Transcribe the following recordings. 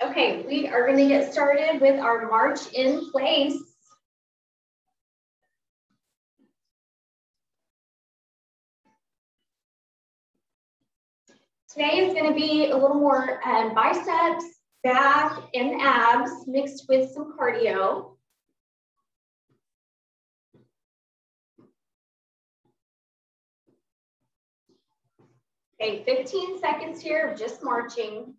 Okay, we are going to get started with our march in place. Today is going to be a little more biceps, back, and abs mixed with some cardio. Okay, 15 seconds here of just marching.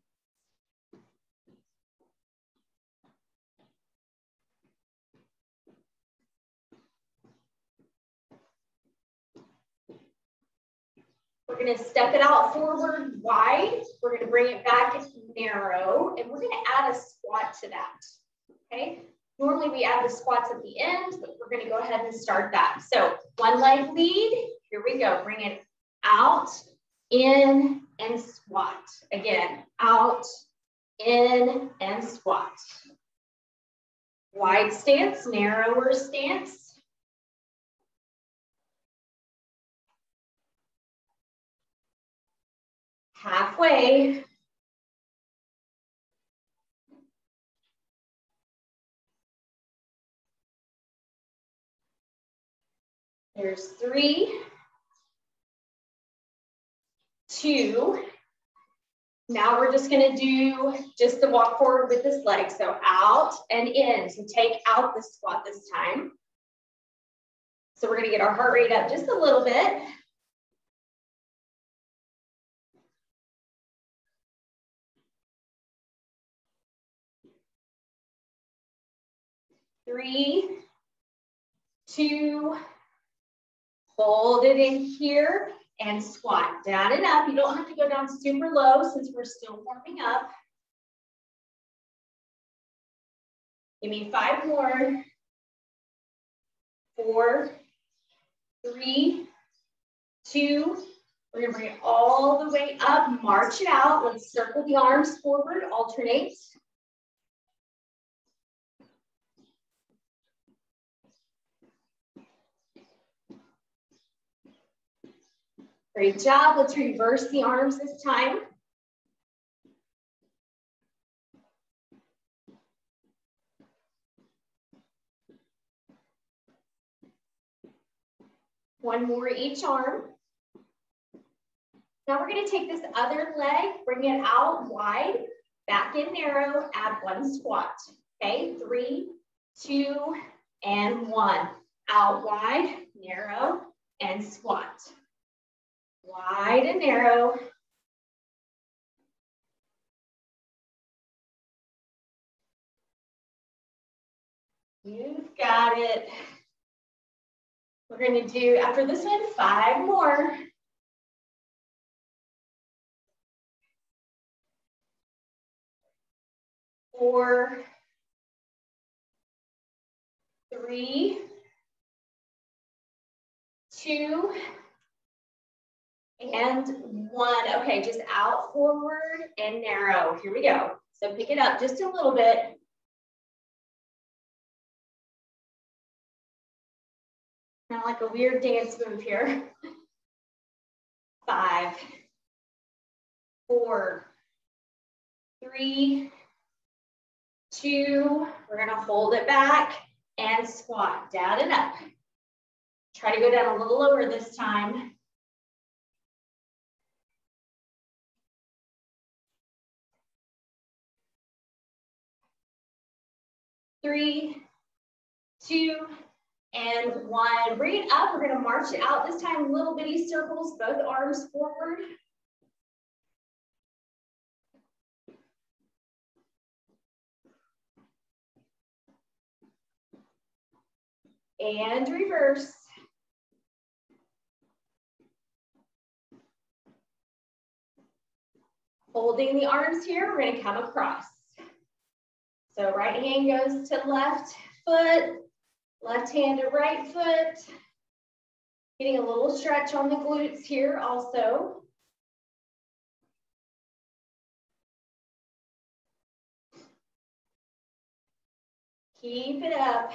We're going to step it out forward wide. We're going to bring it back narrow, and we're going to add a squat to that. Okay. Normally we add the squats at the end, but we're going to go ahead and start that. So one leg lead. Here we go. Bring it out, in, and squat. Again, out, in, and squat. Wide stance, narrower stance. Halfway. There's 3, 2. Now we're just going to do just the walk forward with this leg. So out and in. So take out the squat this time. So we're going to get our heart rate up just a little bit. Three, 2, hold it in here and squat down and up. You don't have to go down super low since we're still warming up. Give me 5 more. 4, 3, 2. We're gonna bring it all the way up, march it out. Let's circle the arms forward, alternate. Great job. Let's reverse the arms this time. One more each arm. Now we're going to take this other leg, bring it out wide, back in narrow, add 1 squat. Okay, 3, 2, and 1. Out wide, narrow, and squat. Wide and narrow. You've got it. We're going to do, after this one, 5 more. 4, 3, 2, and 1. Okay, just out, forward, and narrow. Here we go. So pick it up just a little bit. Kind of like a weird dance move here. 5, 4, 3, 2. We're going to hold it back and squat down and up. Try to go down a little lower this time. 3, 2, and 1. Bring it up. We're going to march it out. This time, little bitty circles, both arms forward. And reverse. Holding the arms here, we're going to come across. So right hand goes to left foot, left hand to right foot. Getting a little stretch on the glutes here also. Keep it up.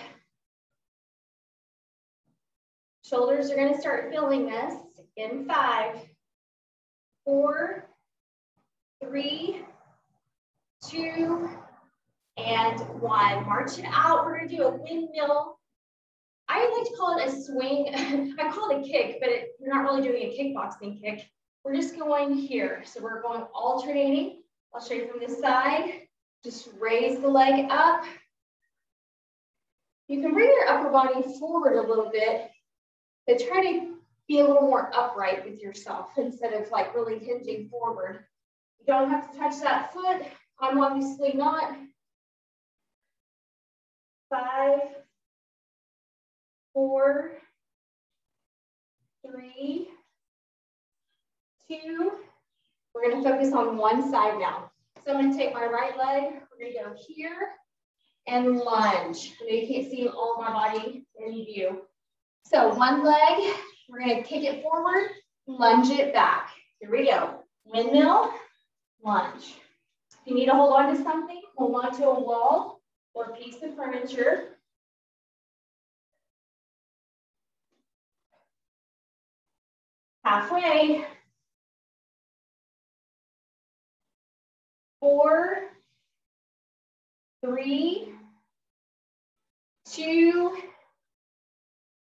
Shoulders are going to start feeling this in 5, 4, 3, 2, and 1. March it out. We're going to do a windmill. I like to call it a swing. I call it a kick, but you're not really doing a kickboxing kick. We're just going here. So we're going alternating. I'll show you from this side. Just raise the leg up. You can bring your upper body forward a little bit, but try to be a little more upright with yourself instead of like really hinging forward. You don't have to touch that foot. I'm obviously not. 5, 4, 3, 2. We're going to focus on one side now. So I'm going to take my right leg. We're going to go here and lunge. I know you can't see all my body in view. So one leg, we're going to kick it forward, lunge it back. Here we go. Windmill, lunge. If you need to hold on to something, hold on to a wall or a piece of furniture. Halfway. 4, 3, 2,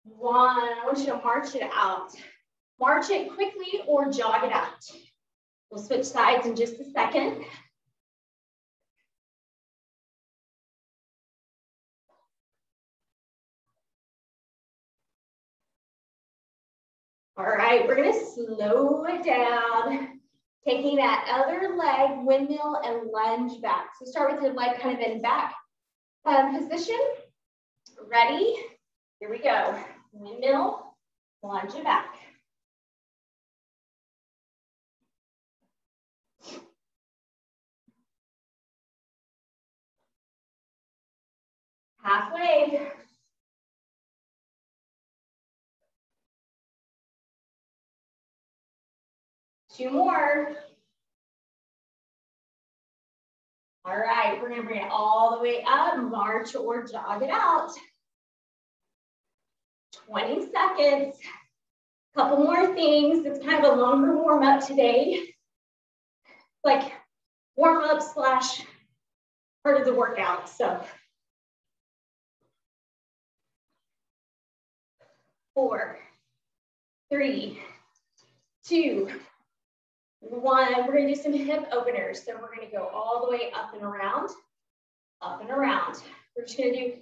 1. I want you to march it out. March it quickly or jog it out. We'll switch sides in just a second. All right, we're going to slow it down. Taking that other leg, windmill, and lunge back. So start with your leg kind of in back position. Ready? Here we go. Windmill, lunge it back. Halfway. Two more. All right, we're going to bring it all the way up, march or jog it out. 20 seconds. Couple more things. It's kind of a longer warm up today. Like warm up slash part of the workout. So 4, 3, 2, 1. We're going to do some hip openers. So we're going to go all the way up and around, up and around. We're just going to do a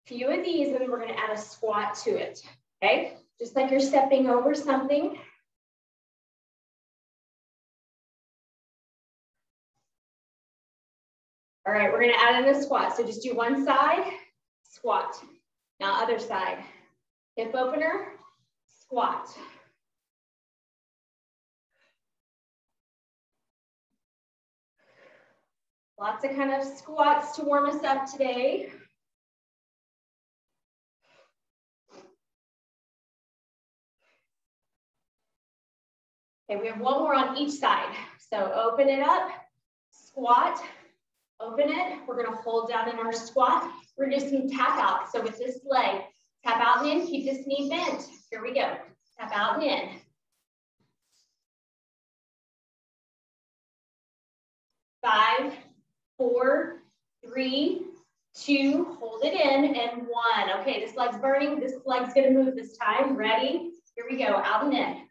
few of these and then we're going to add a squat to it. Okay? Just like you're stepping over something. All right, we're going to add in a squat. So just do one side, squat. Now other side. Hip opener, squat. Lots of kind of squats to warm us up today. Okay, we have one more on each side. So open it up, squat, open it. We're gonna hold down in our squat. We're gonna do some tap out. So with this leg, tap out and in, keep this knee bent. Here we go, tap out and in. 5, 4, 3, 2, hold it in, and 1. Okay, this leg's burning. This leg's gonna move this time. Ready? Here we go, out and in.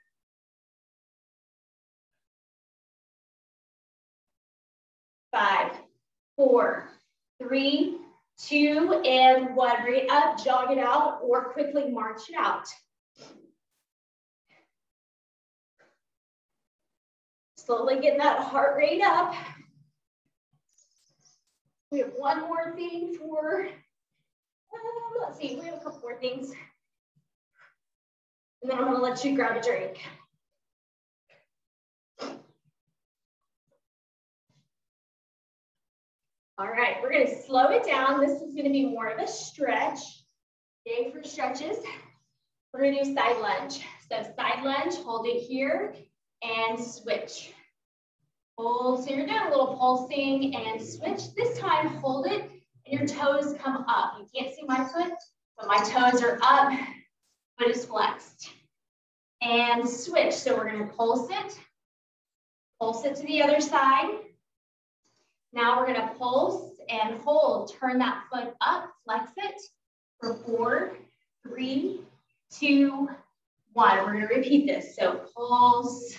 5, 4, 3, 2, and 1. Bring it up, jog it out, or quickly march it out. Slowly getting that heart rate up. We have one more thing for, let's see, we have a couple more things. And then I'm gonna let you grab a drink. All right, we're gonna slow it down. This is gonna be more of a stretch. Yay for stretches. We're gonna do side lunge. So side lunge, hold it here and switch. Hold, so you're doing a little pulsing and switch. This time, hold it and your toes come up. You can't see my foot, but my toes are up, foot is flexed. And switch, so we're gonna pulse it to the other side. Now we're gonna pulse and hold. Turn that foot up, flex it for 4, 3, 2, 1. We're gonna repeat this. So pulse,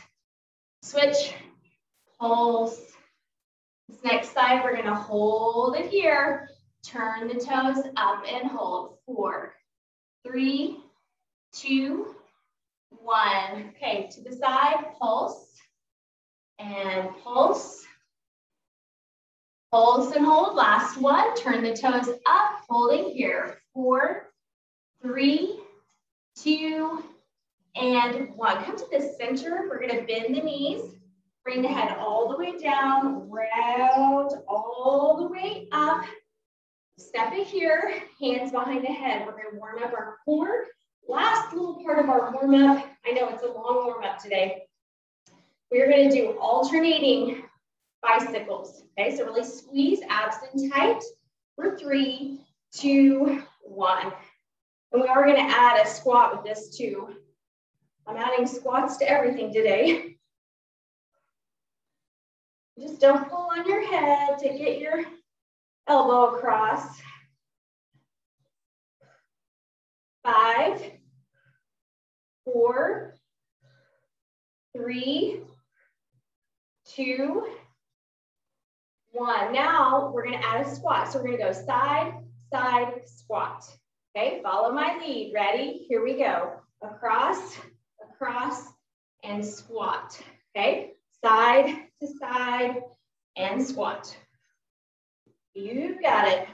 switch, pulse. This next side, we're gonna hold it here. Turn the toes up and hold. 4, 3, 2, 1. Okay, to the side, pulse and pulse. Pulse and hold. Last one. Turn the toes up, holding here. 4, 3, 2, and 1. Come to the center. We're going to bend the knees. Bring the head all the way down. Round all the way up. Step it here. Hands behind the head. We're going to warm up our core. Last little part of our warm-up. I know it's a long warm-up today. We're going to do alternating bicycles. Okay, so really squeeze abs in tight for 3, 2, 1. And we are going to add a squat with this too. I'm adding squats to everything today. Just don't pull on your head to get your elbow across. 5, 4, 3, 2, 1. Now we're going to add a squat. So we're going to go side, side, squat. Okay, follow my lead. Ready? Here we go. Across, across, and squat. Okay, side to side and squat. You've got it.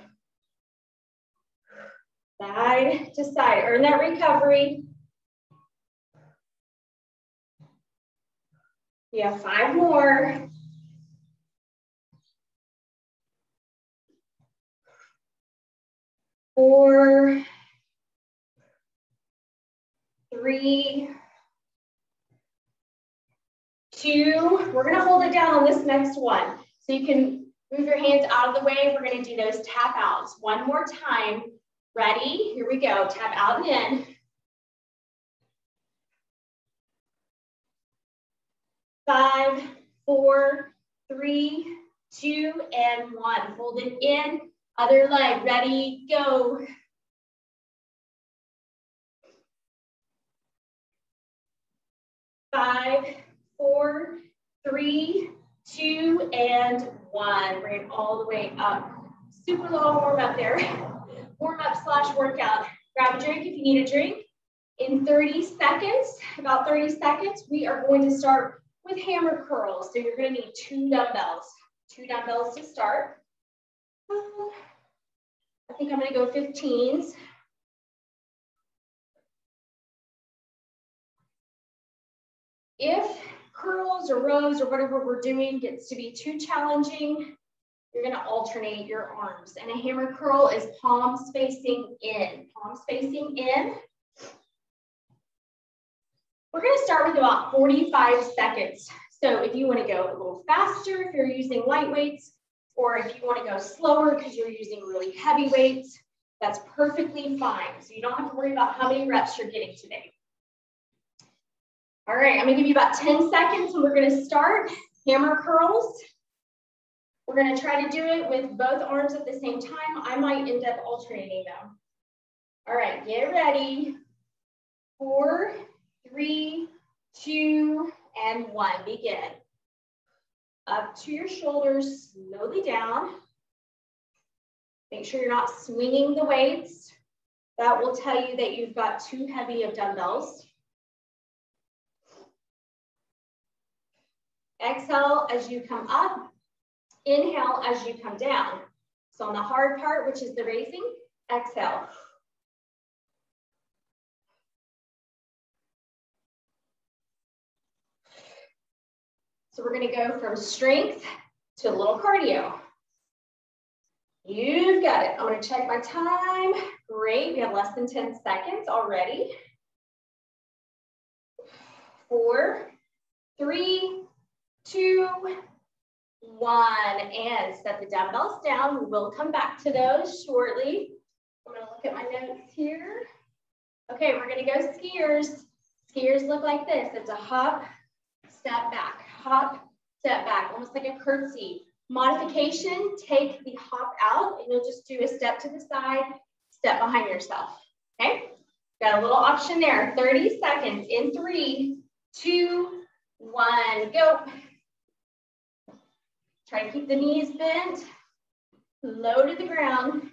Side to side. Earn that recovery. You have 5 more. 4, 3, 2. We're going to hold it down on this next one. So you can move your hands out of the way. We're going to do those tap outs. One more time. Ready? Here we go. Tap out and in. 5, 4, 3, 2, and 1. Hold it in. Other leg. Ready? Go. 5, 4, 3, 2, and 1. Bring it all the way up. Super long warm up there. Warm up / workout. Grab a drink if you need a drink. In 30 seconds, about 30 seconds, we are going to start with hammer curls. So you're going to need 2 dumbbells. 2 dumbbells to start. I think I'm going to go 15s. If curls or rows or whatever we're doing gets to be too challenging, you're going to alternate your arms. And a hammer curl is palms facing in. Palms facing in. We're going to start with about 45 seconds. So if you want to go a little faster, if you're using light weights, or if you want to go slower because you're using really heavy weights, that's perfectly fine. So you don't have to worry about how many reps you're getting today. All right, I'm going to give you about 10 seconds and we're going to start hammer curls. We're going to try to do it with both arms at the same time. I might end up alternating them. All right, get ready. 4, 3, 2, and 1. Begin. Up to your shoulders, slowly down. Make sure you're not swinging the weights. That will tell you that you've got too heavy of dumbbells. Exhale as you come up. Inhale as you come down. So on the hard part, which is the raising, exhale. So we're going to go from strength to a little cardio. You've got it. I'm going to check my time. Great. We have less than 10 seconds already. 4, 3, 2, 1. And set the dumbbells down. We will come back to those shortly. I'm going to look at my notes here. Okay, we're going to go skiers. Skiers look like this. It's a hop, step back, hop, step back, almost like a curtsy. Modification, take the hop out and you'll just do a step to the side, step behind yourself, okay? Got a little option there, 30 seconds in 3, 2, 1, go. Try to keep the knees bent, low to the ground.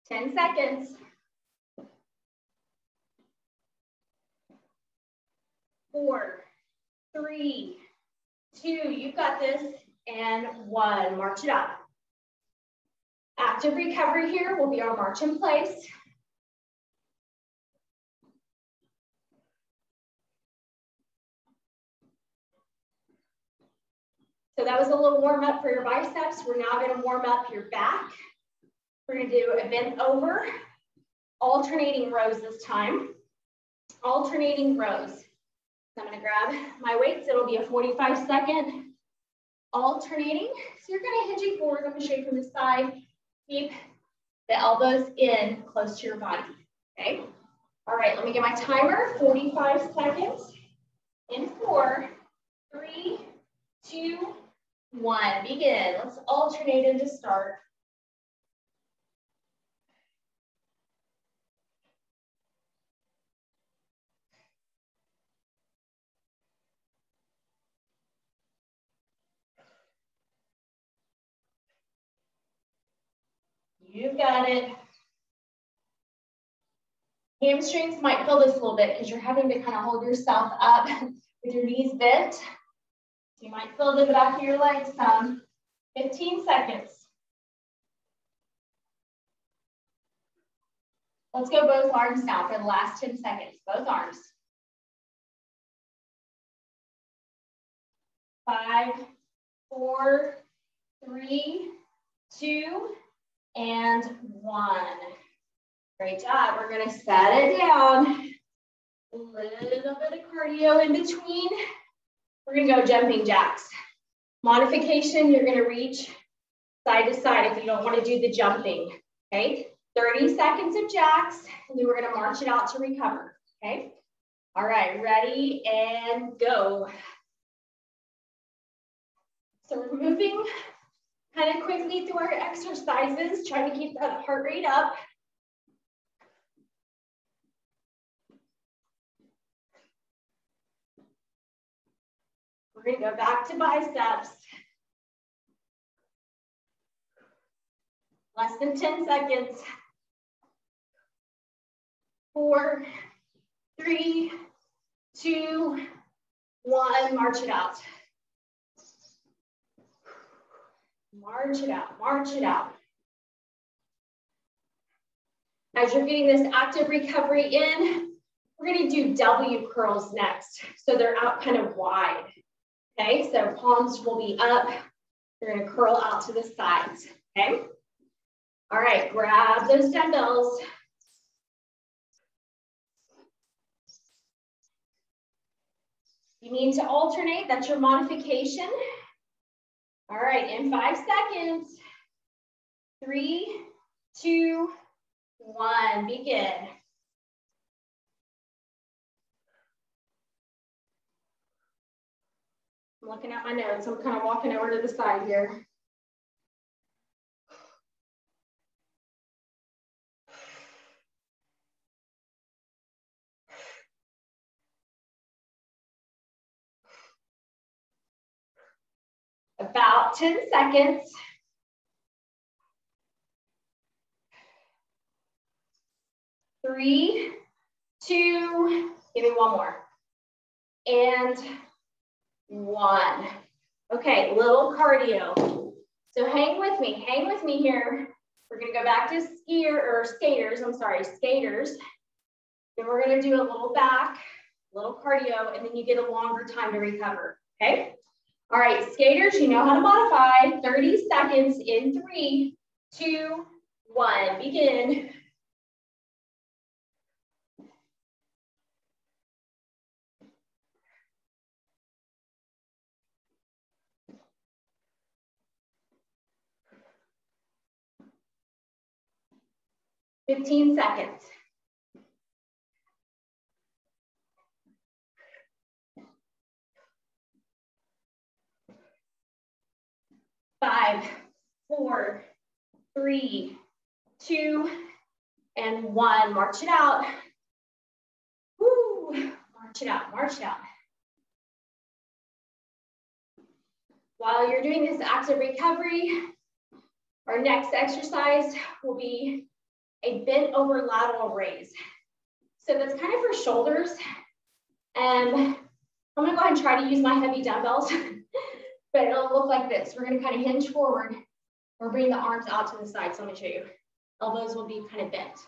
Ten seconds. 4, 3, 2, you've got this, and 1, march it out. Active recovery here will be our march in place. So that was a little warm up for your biceps. We're now going to warm up your back. We're going to do a bent over, alternating rows this time. Alternating rows. So I'm going to grab my weights. It'll be a 45-second alternating. So you're going to hinge forward. I'm going to show you from the side. Keep the elbows in close to your body. Okay. All right. Let me get my timer. 45 seconds. In 4, 3, 2, 1. Begin. Let's alternate into start. You got it. Hamstrings might feel this a little bit because you're having to kind of hold yourself up with your knees bent. So you might feel the back of your legs some. 15 seconds. Let's go both arms now for the last 10 seconds. Both arms. 5, 4, 3, 2, and 1. Great job. We're going to set it down. A little bit of cardio in between. We're going to go jumping jacks. Modification, you're going to reach side to side if you don't want to do the jumping. Okay? 30 seconds of jacks, and then we're going to march it out to recover. Okay? All right, ready and go. So we're moving kind of quickly through our exercises, trying to keep that heart rate up. We're going to go back to biceps. Less than 10 seconds. 4, 3, 2, 1. March it out. March it out. March it out. As you're getting this active recovery in, we're going to do W curls next. So they're out kind of wide. Okay, so palms will be up. You're going to curl out to the sides. Okay. All right, grab those dumbbells. You need to alternate. That's your modification. All right, in 5 seconds. 3, 2, 1. Begin. I'm looking at my notes. I'm kind of walking over to the side here. About 10 seconds. 3, 2, give me one more. And 1. Okay, little cardio. So hang with me here. We're gonna go back to skaters. Then we're gonna do a little back, little cardio, and then you get a longer time to recover, okay? All right, skaters, you know how to modify. 30 seconds in 3, 2, 1, begin. 15 seconds. Five, 4, 3, 2, and 1. March it out. Woo. March it out, march it out. While you're doing this active recovery, our next exercise will be a bent over lateral raise. So that's kind of for shoulders. And I'm gonna go ahead and try to use my heavy dumbbells, but it'll look like this. We're gonna kind of hinge forward or bring the arms out to the side. So I'm gonna show you. Elbows will be kind of bent,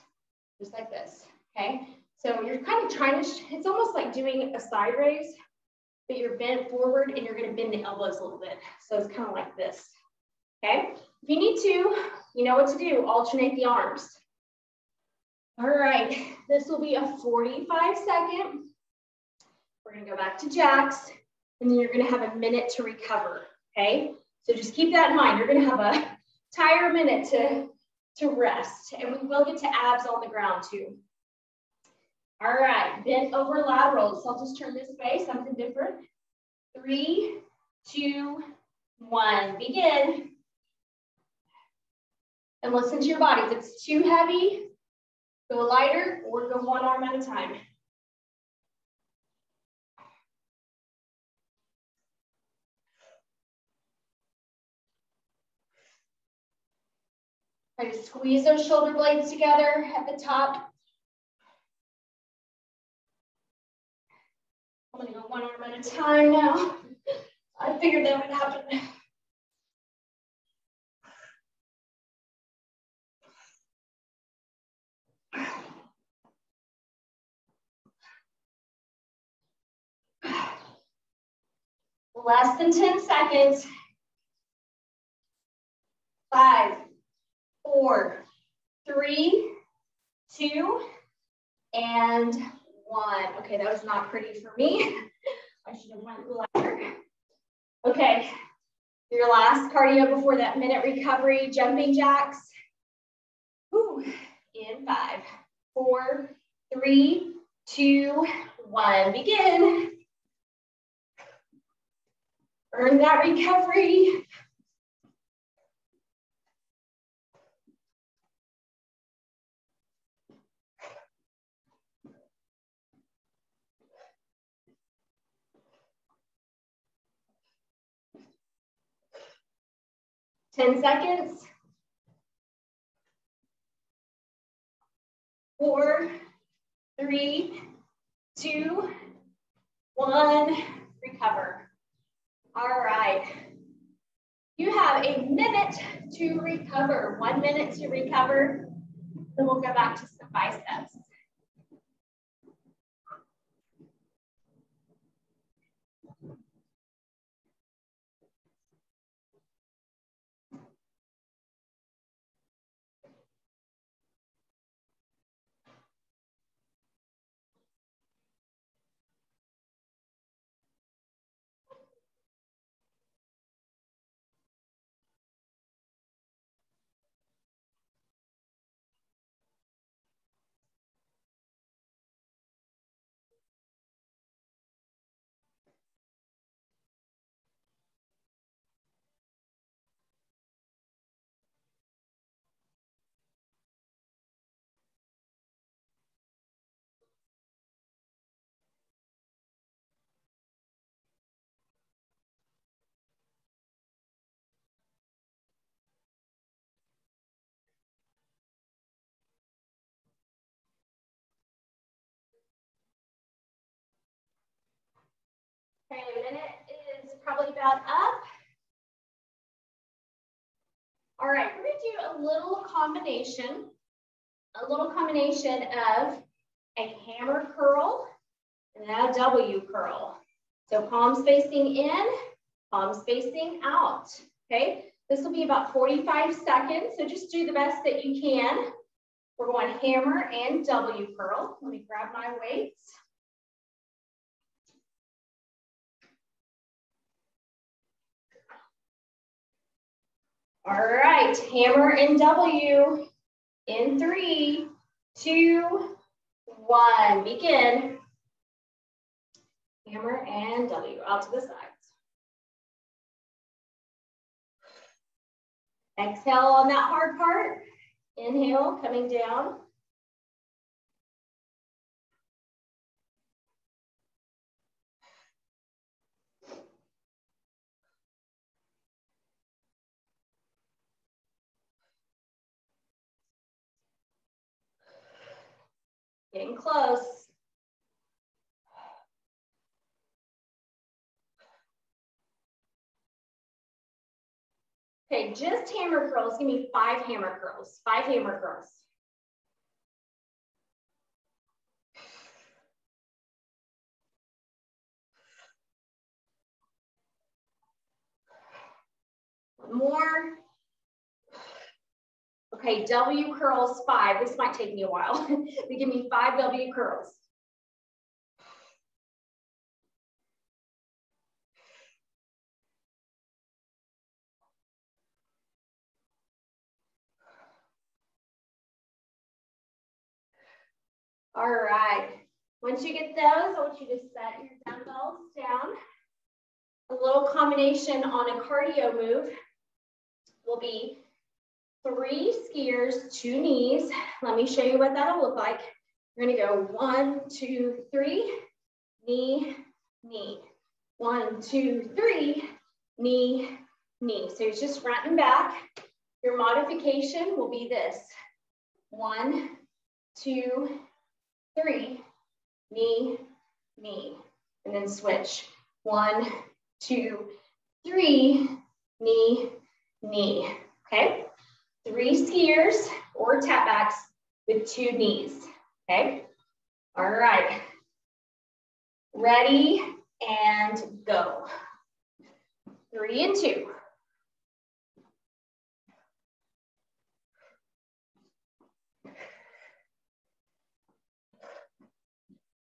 just like this, okay? So you're kind of trying to, it's almost like doing a side raise, but you're bent forward and you're gonna bend the elbows a little bit. So it's kind of like this, okay? If you need to, you know what to do, alternate the arms. All right, this will be a 45-second. We're gonna go back to jacks, and then you're gonna have a minute to recover, okay? So just keep that in mind. You're gonna have a entire minute to rest, and we will get to abs on the ground too. All right, bent over laterals. So I'll just turn this way, something different. 3, 2, 1, begin. And listen to your body. If it's too heavy, go lighter or go one arm at a time. Try to squeeze those shoulder blades together at the top. I'm gonna go one arm at a time now. I figured that would happen. Less than 10 seconds. 5, 4, 3, 2, and 1. Okay, that was not pretty for me. I should have went lighter. Okay, your last cardio before that minute recovery, jumping jacks. Whew. In 5, 4, 3, 2, 1. Begin. Earn that recovery. Ten seconds. 4, 3, 2, 1. Recover. All right. You have a minute to recover. 1 minute to recover. Then we'll go back to some biceps. Okay, a minute is probably about up. All right, we're gonna do a little combination of a hammer curl and a W curl. So palms facing in, palms facing out, okay? This will be about 45 seconds, so just do the best that you can. We're going hammer and W curl. Let me grab my weights. All right, hammer and W in 3, 2, 1. Begin. Hammer and W out to the sides. Exhale on that hard part. Inhale, coming down. Getting close. Okay, just hammer curls. Give me 5 hammer curls. 5 hammer curls. One more. Okay, W curls 5. This might take me a while. But give me 5 W curls. All right. Once you get those, I want you to set your dumbbells down. A little combination on a cardio move will be 3 skiers, 2 knees. Let me show you what that'll look like. You're gonna go 1, 2, 3, knee, knee. 1, 2, 3, knee, knee. So it's just front and back. Your modification will be this. 1, 2, 3, knee, knee. And then switch. 1, 2, 3, knee, knee. Okay? 3 skiers or tap backs with 2 knees. Okay? All right. Ready and go. 3 and 2.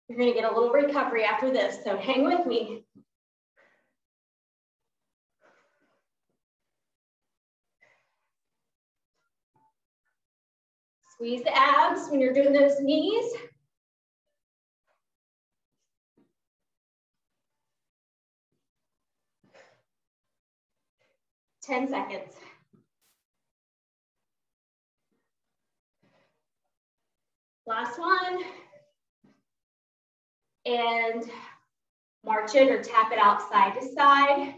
You're going to get a little recovery after this, so hang with me. Squeeze the abs when you're doing those knees. Ten seconds. Last one. And march it or tap it out side to side. If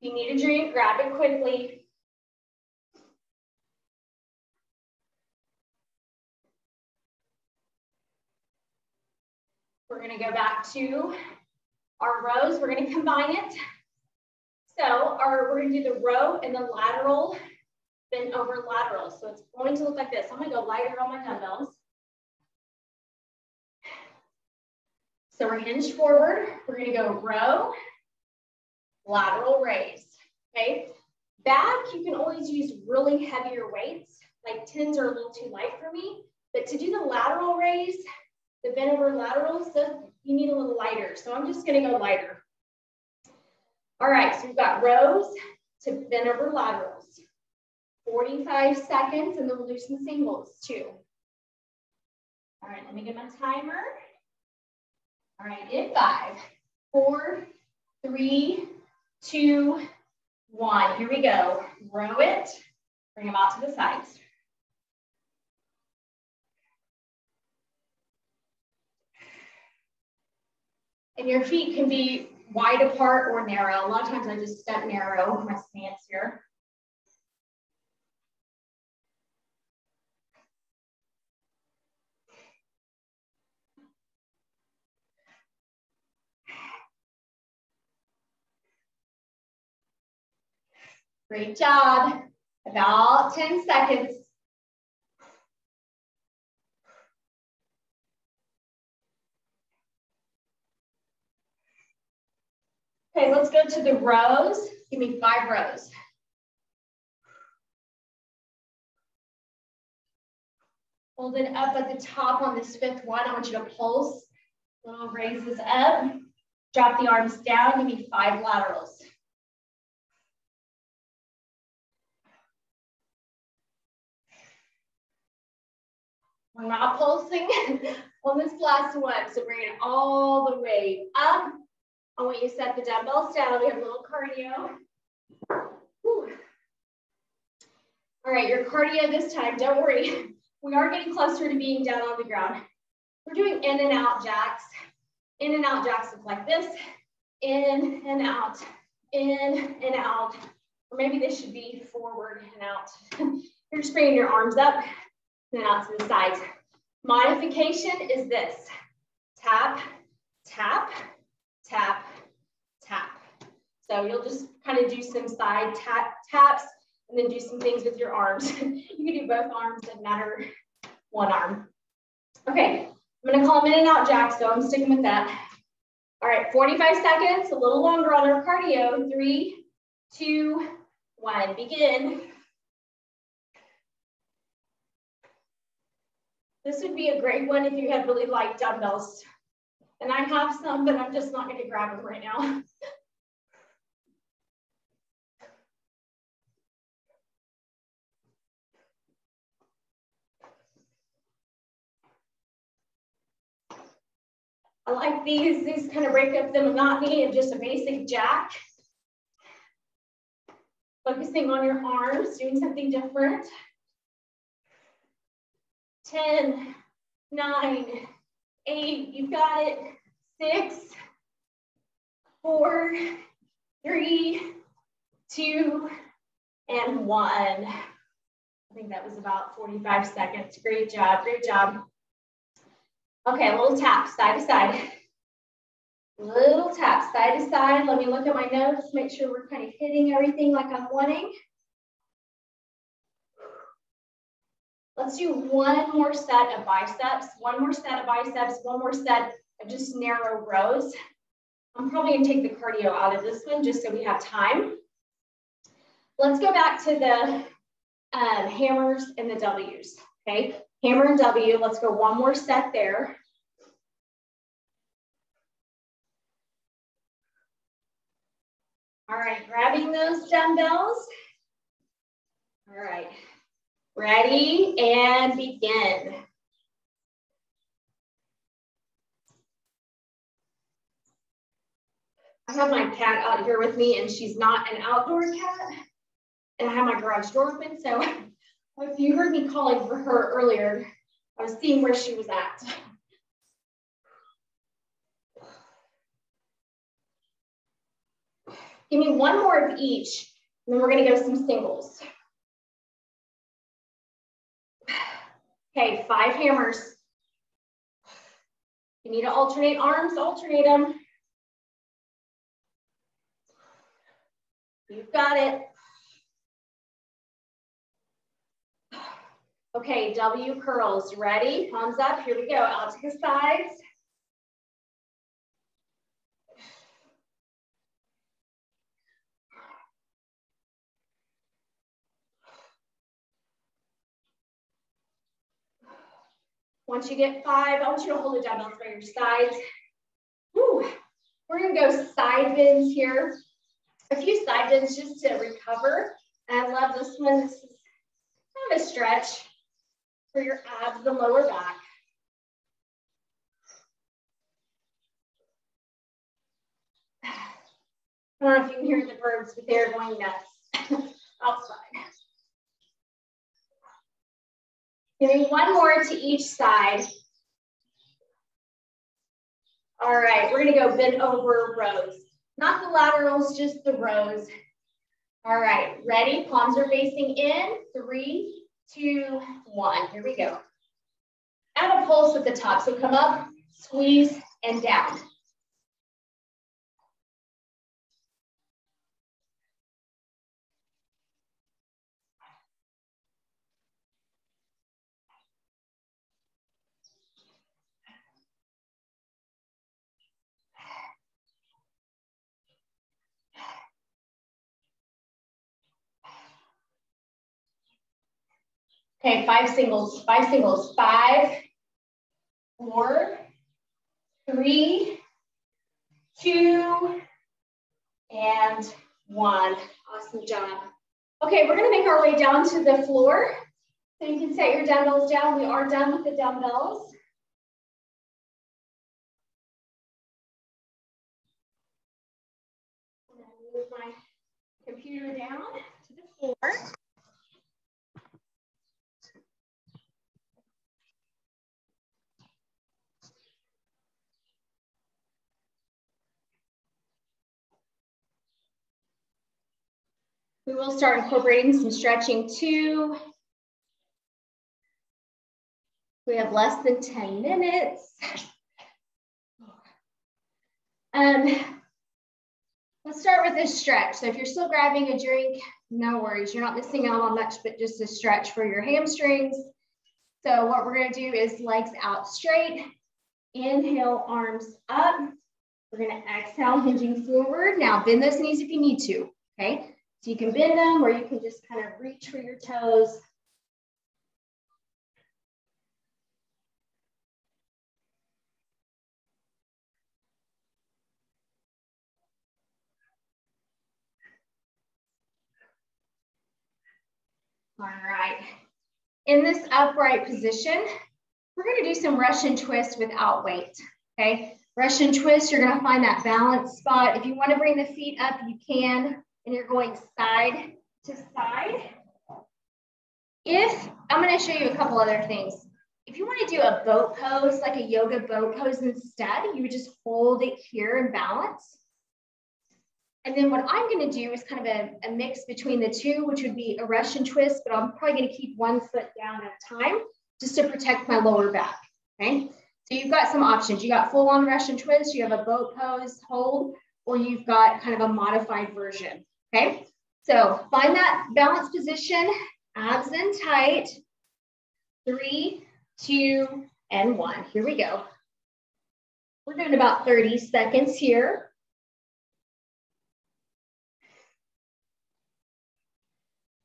you need a drink, grab it quickly. We're going to go back to our rows. We're going to combine it. So we're going to do the row and the lateral, bend over lateral. So it's going to look like this. I'm going to go lighter on my dumbbells. So we're hinged forward. We're going to go row, lateral raise. Okay. Back, you can always use really heavier weights. Like 10s are a little too light for me. But to do the lateral raise, the bend over laterals, you need a little lighter. So I'm just going to go lighter. All right, so we've got rows to bend over laterals. 45 seconds, and then we'll do some singles too. All right, let me get my timer. All right, in 5, 4, 3, 2, 1. Here we go. Row it. Bring them out to the sides. And your feet can be wide apart or narrow. A lot of times I just step narrow, my stance here. Great job. About 10 seconds. Okay, let's go to the rows. Give me 5 rows. Hold it up at the top on this 5th one. I want you to pulse. Little raises up. Drop the arms down. Give me 5 laterals. We're not pulsing on this last one. So bring it all the way up. I want you to set the dumbbells down. We have a little cardio. Whew. All right, your cardio this time, don't worry. We are getting closer to being down on the ground. We're doing in and out jacks. In and out jacks look like this. In and out, in and out. Or maybe this should be forward and out. You're just bringing your arms up and out to the sides. Modification is this. Tap, tap, tap, tap. So you'll just kind of do some side taps and then do some things with your arms. You can do both arms, doesn't matter, one arm. Okay, I'm gonna call them in and out jacks, so I'm sticking with that. All right, 45 seconds, a little longer on our cardio. 3, 2, 1, begin. This would be a great one if you had really light dumbbells. And I have some, but I'm just not gonna grab them right now. I like these. These kind of break up the monotony of just a basic jack. Focusing on your arms, doing something different. 10, 9, 8, you've got it. 6, 4, 3, 2, and 1. I think that was about 45 seconds. Great job, great job. Okay, a little tap, side to side. Little tap, side to side. Let me look at my notes, make sure we're kind of hitting everything like I'm wanting. Let's do one more set of biceps, one more set of just narrow rows. I'm probably gonna take the cardio out of this one just so we have time. Let's go back to the hammers and the W's, okay? Hammer and W, let's go one more set there. All right, grabbing those dumbbells. All right, ready and begin. I have my cat out here with me and she's not an outdoor cat. And I have my garage door open, so if you heard me calling for her earlier, I was seeing where she was at. Give me one more of each, and then we're gonna go some singles. Okay, 5 hammers. You need to alternate arms, alternate them. You've got it. Okay, W curls, ready? Palms up, here we go, out to the sides. Once you get 5, I want you to hold the dumbbells by your sides. Woo. We're gonna go side bends here. A few side bends just to recover. I love this one. This is kind of a stretch for your abs and lower back. I don't know if you can hear the birds, but they're going nuts outside. Give me one more to each side. All right, we're gonna go bend over rows. Not the laterals, just the rows. All right, ready? Palms are facing in. 3, 2, 1. Here we go. Add a pulse at the top. So come up, squeeze, and down. Okay, 5 singles, 5 singles. 5, 4, 3, 2, and 1. Awesome job. Okay, we're gonna make our way down to the floor. So you can set your dumbbells down. We are done with the dumbbells. I'm going to move my computer down to the floor. We will start incorporating some stretching too. We have less than 10 minutes. Let's start with this stretch. So if you're still grabbing a drink, no worries. You're not missing out on much, but just a stretch for your hamstrings. So what we're going to do is legs out straight. Inhale, arms up. We're going to exhale, hinging forward. Now bend those knees if you need to, okay? So you can bend them or you can just kind of reach for your toes. All right. In this upright position, we're going to do some Russian twist without weight, okay? Russian twist, you're going to find that balance spot. If you want to bring the feet up, you can, and you're going side to side. I'm going to show you a couple other things. If you want to do a boat pose, like a yoga boat pose instead, you would just hold it here and balance. And then what I'm going to do is kind of a mix between the two, which would be a Russian twist, but I'm probably going to keep one foot down at a time just to protect my lower back, okay? So you've got some options. You got full-on Russian twist, you have a boat pose, hold, or you've got kind of a modified version, okay? So find that balance position, abs in tight. 3, 2, and 1. Here we go. We're doing about 30 seconds here.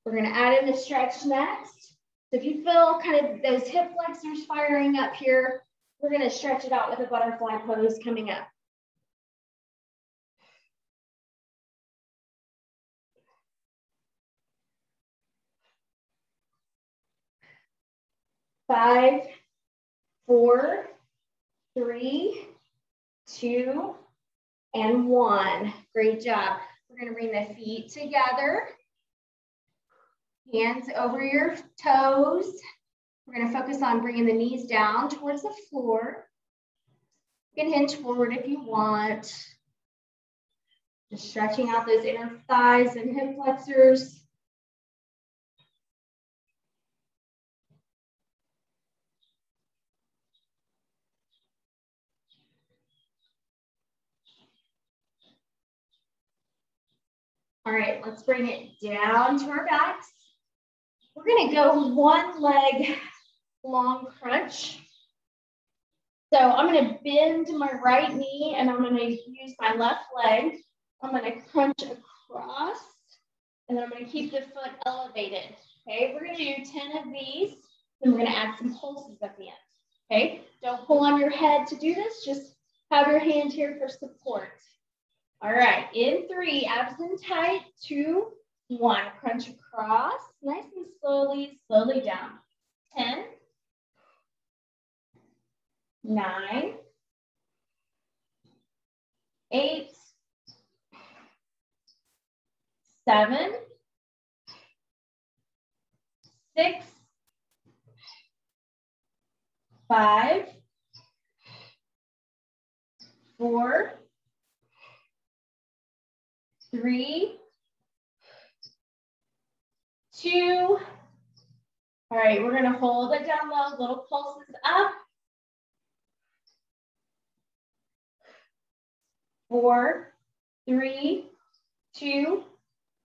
We're going to add in the stretch next. So if you feel kind of those hip flexors firing up here, we're going to stretch it out with a butterfly pose coming up. Five, 4, 3, 2, and 1. Great job. We're going to bring the feet together. Hands over your toes. We're going to focus on bringing the knees down towards the floor. You can hinge forward if you want. Just stretching out those inner thighs and hip flexors. All right, let's bring it down to our backs. We're going to go one leg long crunch. So I'm going to bend my right knee and I'm going to use my left leg. I'm going to crunch across and then I'm going to keep the foot elevated. Okay, we're going to do 10 of these. Then we're going to add some pulses at the end. Okay, don't pull on your head to do this. Just have your hand here for support. All right, in 3, abs in tight, 2, 1, crunch across, nice and slowly, slowly down. 10, 9, 8, 7, 6, 5, 4, 3, 2. All right, we're going to hold it down low, little pulses up. 4, 3, 2,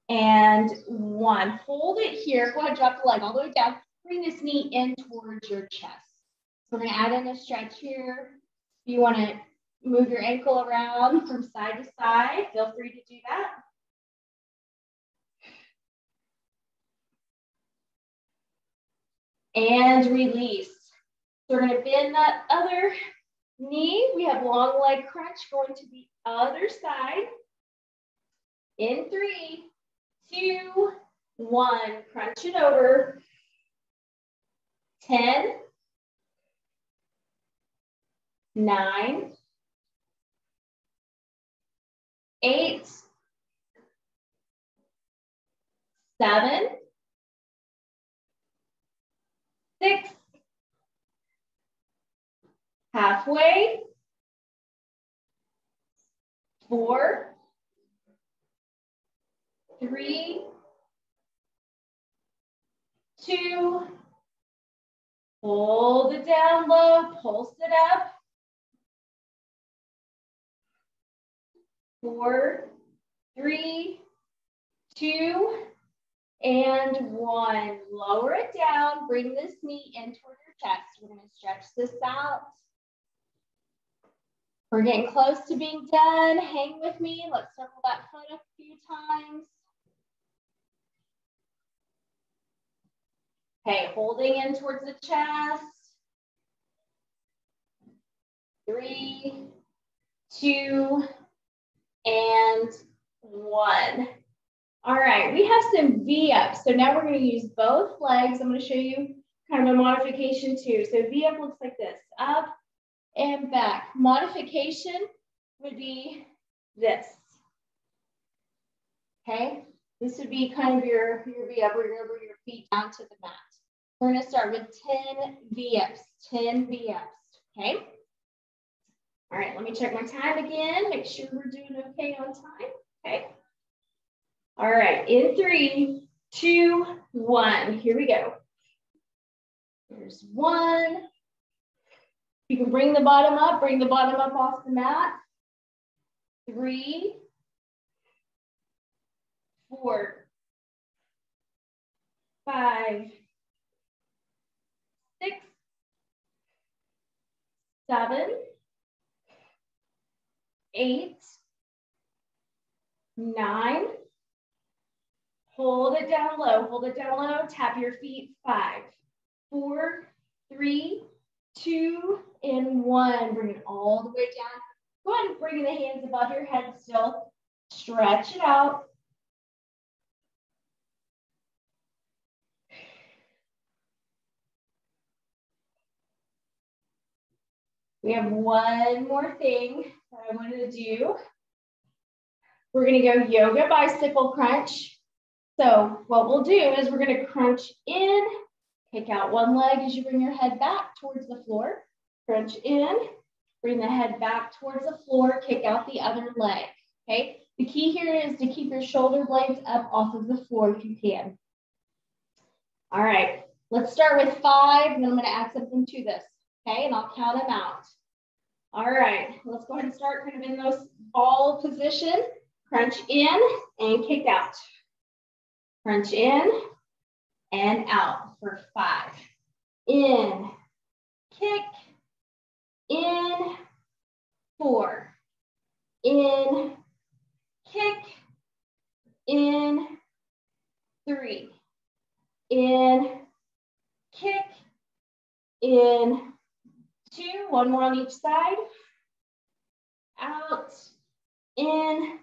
and 1. Hold it here. Go ahead, drop the leg all the way down. Bring this knee in towards your chest. So we're going to add in a stretch here. If you want to move your ankle around from side to side, feel free to do that. And release. So we're going to bend that other knee. We have long leg crunch going to the other side. In 3, 2, 1, crunch it over. 10, 9, 8, 7, 6, halfway, 4, 3, 2, hold it down low, pulse it up. 4, 3, 2, and 1. Lower it down, bring this knee in toward your chest. We're gonna stretch this out. We're getting close to being done. Hang with me. Let's circle that foot a few times. Okay, holding in towards the chest. 3, 2, and 1. All right, we have some V-ups. So now we're going to use both legs. I'm going to show you kind of a modification too. So V-up looks like this, up and back. Modification would be this. Okay, this would be kind of your V-up where you're going to bring your feet down to the mat. We're going to start with 10 V-ups, 10 V-ups, okay? All right, let me check my time again. Make sure we're doing okay on time, okay? All right, in 3, 2, 1, here we go. Here's 1. You can bring the bottom up off the mat. 3, 4, 5, 6, 7, 8, 9. Hold it down low, tap your feet. 5, 4, 3, 2, and 1. Bring it all the way down. Go ahead and bring the hands above your head still. Stretch it out. We have one more thing that I wanted to do. We're going to go yoga bicycle crunch. So what we'll do is we're going to crunch in, kick out one leg as you bring your head back towards the floor. Crunch in, bring the head back towards the floor, kick out the other leg, okay? The key here is to keep your shoulder blades up off of the floor if you can. All right, let's start with 5, and then I'm going to add something to this, okay? And I'll count them out. All right, let's go ahead and start kind of in those ball position. Crunch in and kick out. Crunch in and out for 5. In, kick, in, 4. In, kick, in, 3. In, kick, in, 2. One more on each side. Out, in,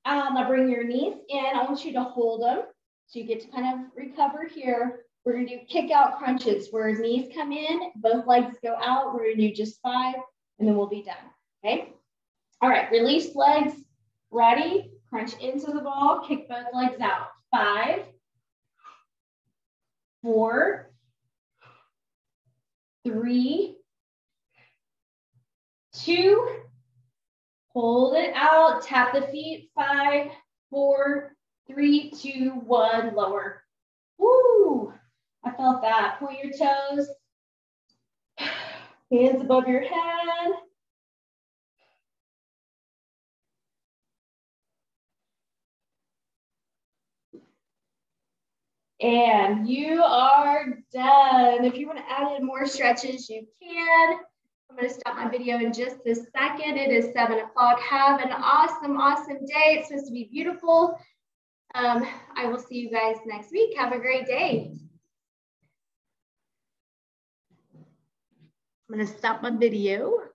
out. Now bring your knees in. I want you to hold them. So you get to kind of recover here. We're going to do kick out crunches where knees come in, both legs go out. We're going to do just 5, and then we'll be done, okay? All right, release legs, ready, crunch into the ball, kick both legs out. 5, 4, 3, 2, hold it out, tap the feet. 5, 4, 3, 2, 1, lower. Woo, I felt that. Point your toes, hands above your head. And you are done. If you want to add in more stretches, you can. I'm going to stop my video in just a second. It is 7 o'clock. Have an awesome, awesome day. It's supposed to be beautiful. I will see you guys next week. Have a great day. I'm going to stop my video.